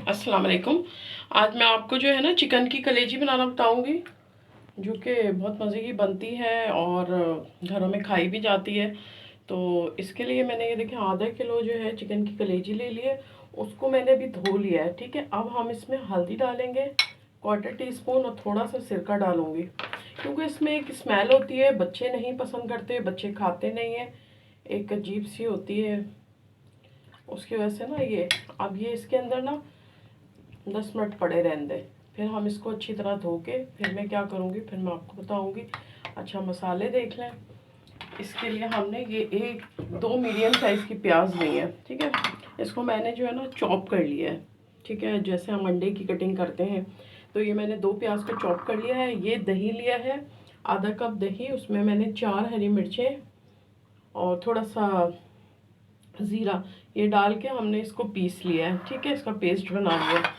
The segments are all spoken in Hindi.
अस्सलाम वालेकुम। आज मैं आपको जो है ना चिकन की कलेजी बनाना बताऊंगी, जो कि बहुत मज़े की बनती है और घरों में खाई भी जाती है। तो इसके लिए मैंने ये देखिए आधा किलो जो है चिकन की कलेजी ले ली है। उसको मैंने अभी धो लिया है। ठीक है, अब हम इसमें हल्दी डालेंगे, 1/4 टीस्पून, और थोड़ा सा सिरका डालूंगी, क्योंकि इसमें एक स्मेल होती है, बच्चे नहीं पसंद करते, बच्चे खाते नहीं है, एक अजीब सी होती है, उसकी वजह से ना ये अब ये इसके अंदर ना 10 मिनट पड़े रहने दें। फिर हम इसको अच्छी तरह धो के फिर मैं क्या करूँगी, फिर मैं आपको बताऊँगी। अच्छा, मसाले देख लें। इसके लिए हमने ये 2 मीडियम साइज़ की प्याज ली है। ठीक है, इसको मैंने जो है ना चॉप कर लिया है। ठीक है, जैसे हम अंडे की कटिंग करते हैं, तो ये मैंने 2 प्याज को चॉप कर लिया है। ये दही लिया है, आधा कप दही, उसमें मैंने 4 हरी मिर्चें और थोड़ा सा ज़ीरा ये डाल के हमने इसको पीस लिया है। ठीक है, इसका पेस्ट बना लिया।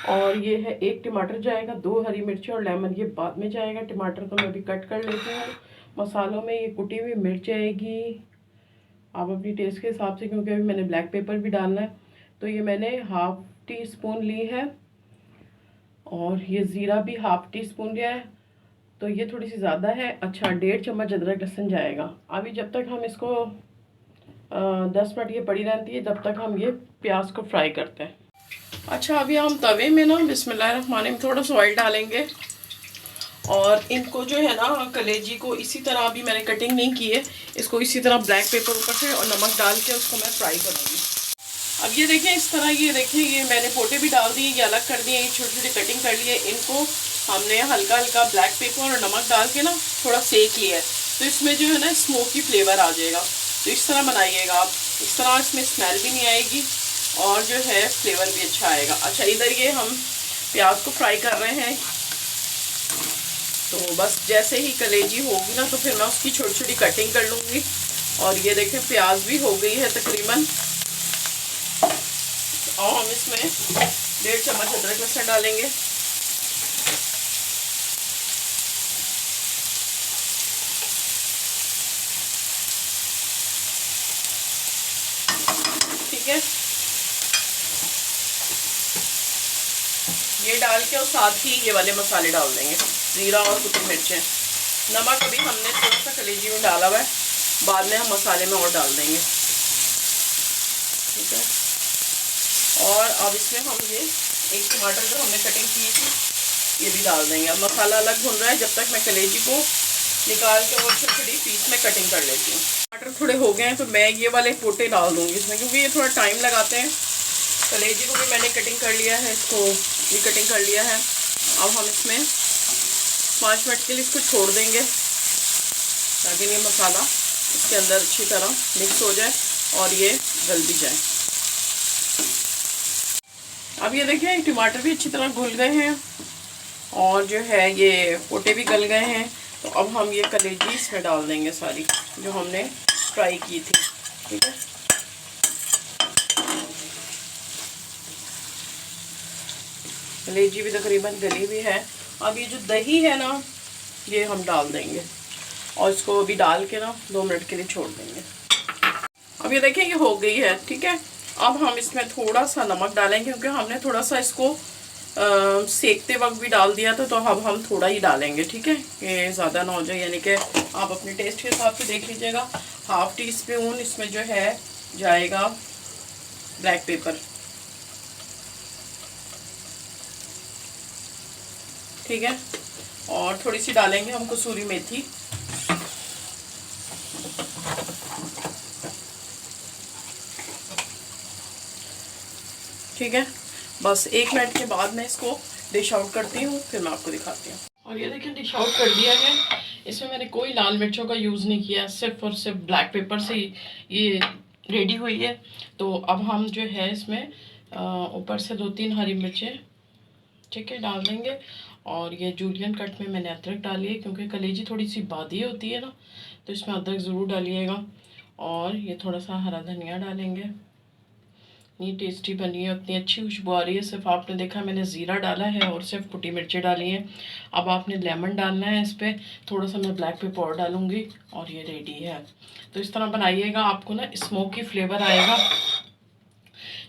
और ये है 1 टमाटर जाएगा, 2 हरी मिर्ची और लेमन ये बाद में जाएगा। टमाटर तो मैं भी कट कर लेती हूँ। मसालों में ये कुटी हुई मिर्च जाएगी, आप अपनी टेस्ट के हिसाब से, क्योंकि अभी मैंने ब्लैक पेपर भी डालना है। तो ये मैंने 1/2 टीस्पून ली है, और ये ज़ीरा भी 1/2 टीस्पून लिया है, तो ये थोड़ी सी ज़्यादा है। अच्छा, 1.5 चम्मच अदरक लहसुन जाएगा। अभी जब तक हम इसको 10 मिनट ये पड़ी रहती है, जब तक हम ये प्याज को फ्राई करते हैं। अच्छा, अभी हम तवे में ना बिस्मिल्लाहिर्रहमानिर्रहीम थोड़ा सा ऑयल डालेंगे, और इनको जो है ना कलेजी को इसी तरह, अभी मैंने कटिंग नहीं की है, इसको इसी तरह ब्लैक पेपर ऊपर से और नमक डाल के उसको मैं फ्राई करूँगी। अब ये देखें इस तरह, ये देखें ये मैंने पोटे भी डाल दिए, ये अलग कर दिए, ये छोटी छोटी कटिंग कर लिए। इनको हमने हल्का हल्का ब्लैक पेपर और नमक डाल के ना थोड़ा सेक लिया है, तो इसमें जो है ना स्मोकी फ्लेवर आ जाएगा। तो इस तरह बनाइएगा आप, इस तरह इसमें स्मेल भी नहीं आएगी और जो है फ्लेवर भी अच्छा आएगा। अच्छा, इधर ये हम प्याज को फ्राई कर रहे हैं, तो बस जैसे ही कलेजी होगी ना, तो फिर मैं उसकी छोटी छोटी कटिंग कर लूँगी। और ये देखें प्याज भी हो गई है तकरीबन। और हम इसमें 1.5 चम्मच अदरक लहसुन डालेंगे। ठीक है, ये डाल के और साथ ही ये वाले मसाले डाल देंगे, ज़ीरा और कुटी मिर्चें। नमक अभी हमने थोड़ा सा कलेजी में डाला हुआ है, बाद में हम मसाले में और डाल देंगे। ठीक है, और अब इसमें हम ये 1 टमाटर जो हमने कटिंग की थी ये भी डाल देंगे। अब मसाला अलग भुन रहा है, जब तक मैं कलेजी को निकाल के और छोटी छोटी पीस में कटिंग कर लेती हूँ। टमाटर थोड़े हो गए हैं, तो मैं ये वाले पोटे डाल दूँगी इसमें, क्योंकि ये थोड़ा टाइम लगाते हैं। कलेजी को भी मैंने कटिंग कर लिया है, इसको भी कटिंग कर लिया है। अब हम इसमें 5 मिनट के लिए इसको छोड़ देंगे, ताकि ये मसाला इसके अंदर अच्छी तरह मिक्स हो जाए और ये गल भी जाए। अब ये देखिए टमाटर भी अच्छी तरह घुल गए हैं और जो है ये पोटे भी गल गए हैं। तो अब हम ये कलेजी इसमें डाल देंगे सारी, जो हमने फ्राई की थी। ठीक है, कलेजी भी तकरीबन गली हुई है। अब ये जो दही है ना, ये हम डाल देंगे और इसको भी डाल के ना 2 मिनट के लिए छोड़ देंगे। अब ये देखिए ये हो गई है। ठीक है, अब हम इसमें थोड़ा सा नमक डालेंगे, क्योंकि हमने थोड़ा सा इसको सेकते वक्त भी डाल दिया था, तो अब हम थोड़ा ही डालेंगे। ठीक है, ये ज़्यादा ना हो जाए, यानी कि आप अपने टेस्ट के हिसाब से देख लीजिएगा। 1/2 टीस्पून इसमें जो है जाएगा ब्लैक पेपर। ठीक है, और थोड़ी सी डालेंगे हम कसूरी मेथी। ठीक है, बस 1 मिनट के बाद मैं इसको डिश आउट करती हूँ, फिर मैं आपको दिखाती हूँ। और ये देखिए डिश आउट कर दिया है। इसमें मैंने कोई लाल मिर्चों का यूज़ नहीं किया, सिर्फ और सिर्फ ब्लैक पेपर से ये रेडी हुई है। तो अब हम जो है इसमें ऊपर से 2-3 हरी मिर्चें, ठीक है, डाल देंगे। और ये जूलियन कट में मैंने अदरक डाली है, क्योंकि कलेजी थोड़ी सी बादी होती है ना, तो इसमें अदरक ज़रूर डालिएगा। और ये थोड़ा सा हरा धनिया डालेंगे। इतनी टेस्टी बनी है, उतनी अच्छी खुशबू आ रही है। सिर्फ आपने देखा मैंने ज़ीरा डाला है और सिर्फ कुटी मिर्चें डाली हैं। अब आपने लेमन डालना है इस पर, थोड़ा सा मैं ब्लैक पेपर और डालूँगी, और ये रेडी है। तो इस तरह बनाइएगा, आपको ना स्मोकी फ्लेवर आएगा।